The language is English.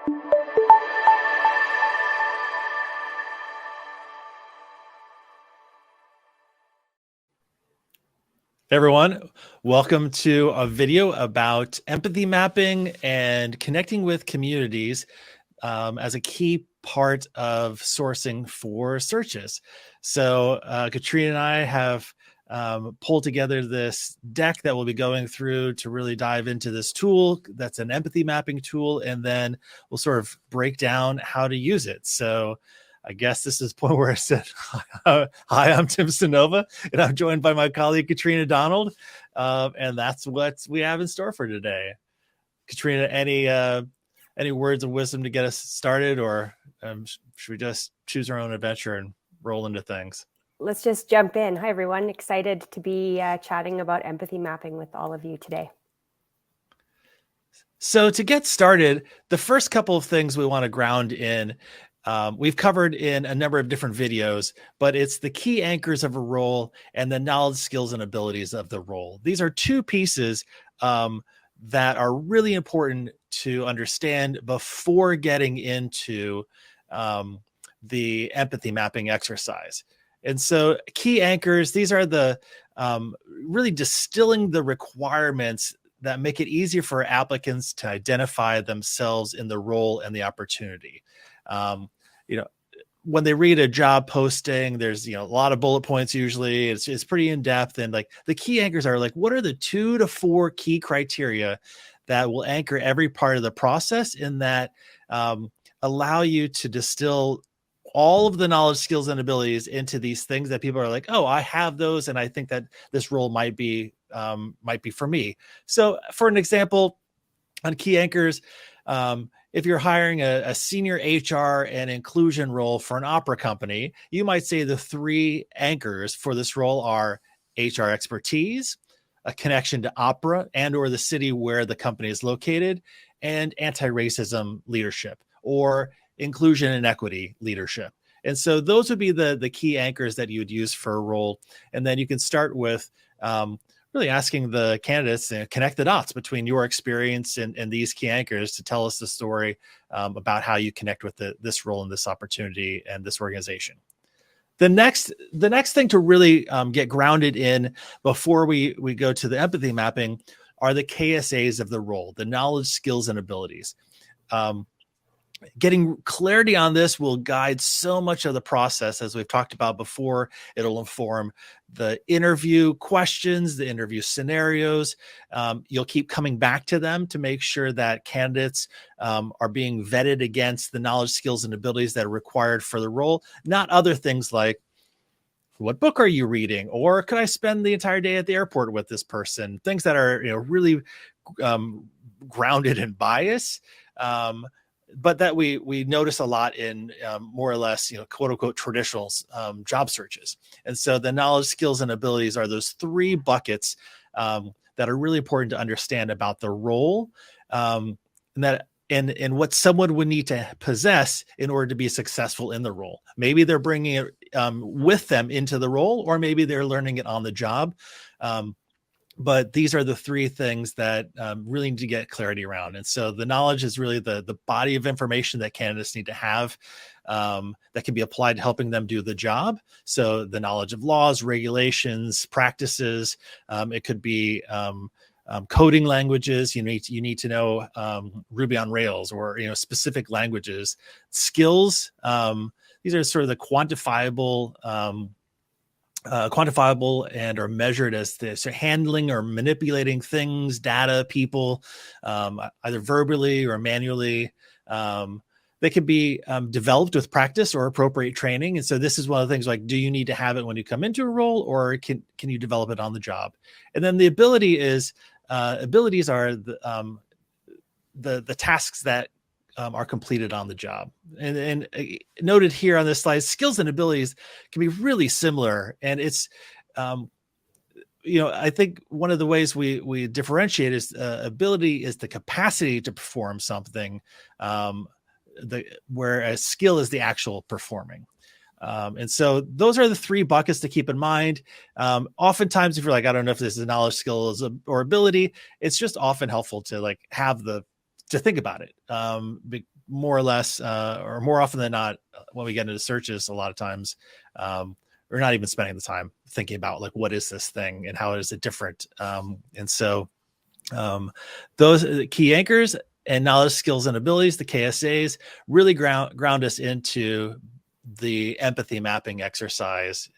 Hey everyone, welcome to a video about empathy mapping and connecting with communities as a key part of sourcing for searches. So Katrina and I have pulled together this deck that we'll be going through to really dive into this tool. That's an empathy mapping tool, and then we'll sort of break down how to use it. So I guess this is the point where I said, hi, I'm Tim Sonova, and I'm joined by my colleague, Katrina Donald. And that's what we have in store for today. Katrina, any words of wisdom to get us started, or should we just choose our own adventure and roll into things? Let's just jump in. Hi, everyone. Excited to be chatting about empathy mapping with all of you today. So to get started, the first couple of things we want to ground in, we've covered in a number of different videos, but it's the key anchors of a role and the knowledge, skills, and abilities of the role. These are two pieces that are really important to understand before getting into the empathy mapping exercise. And so key anchors, these are the really distilling the requirements that make it easier for applicants to identify themselves in the role and the opportunity. When they read a job posting, there's a lot of bullet points. Usually it's pretty in depth, and like the key anchors are like, what are the 2 to 4 key criteria that will anchor every part of the process, in that allow you to distill all of the knowledge, skills, and abilities into these things that people are like, oh, I have those, and I think that this role might be for me. So for an example on key anchors, if you're hiring a senior HR and inclusion role for an opera company, you might say the 3 anchors for this role are HR expertise, a connection to opera and or the city where the company is located, and anti-racism leadership or inclusion and equity leadership. And so those would be the key anchors that you would use for a role. And then you can start with really asking the candidates to connect the dots between your experience and these key anchors to tell us the story about how you connect with this role and this opportunity and this organization. The next thing to really get grounded in before we go to the empathy mapping are the KSAs of the role, the knowledge, skills, and abilities. Getting clarity on this will guide so much of the process, as we've talked about before. It'll inform the interview questions, the interview scenarios. You'll keep coming back to them to make sure that candidates are being vetted against the knowledge, skills, and abilities that are required for the role, not other things like, what book are you reading? Or could I spend the entire day at the airport with this person? Things that are really grounded in bias. But that we notice a lot in more or less, quote unquote, traditional job searches. And so the knowledge, skills, and abilities are those 3 buckets that are really important to understand about the role, and what someone would need to possess in order to be successful in the role. Maybe they're bringing it with them into the role, or maybe they're learning it on the job. But these are the 3 things that really need to get clarity around. And so the knowledge is really the body of information that candidates need to have that can be applied to helping them do the job. So the knowledge of laws, regulations, practices. It could be coding languages. You need to know Ruby on Rails or specific languages. Skills. These are sort of the quantifiable and are measured as this, so handling or manipulating things, data, people, either verbally or manually. They can be developed with practice or appropriate training. And so this is one of the things, like, do you need to have it when you come into a role, or can you develop it on the job? And then the abilities are the tasks that are completed on the job. And noted here on this slide, skills and abilities can be really similar. And it's, I think one of the ways we differentiate is ability is the capacity to perform something, whereas skill is the actual performing. And so those are the 3 buckets to keep in mind. Oftentimes, if you're like, I don't know if this is knowledge, skills, or ability, it's just often helpful to have the to think about it. More or less, or more often than not, when we get into searches, a lot of times, we're not even spending the time thinking about like, what is this thing and how is it different? And so those key anchors and knowledge, skills, and abilities, the KSAs, really ground us into the empathy mapping exercise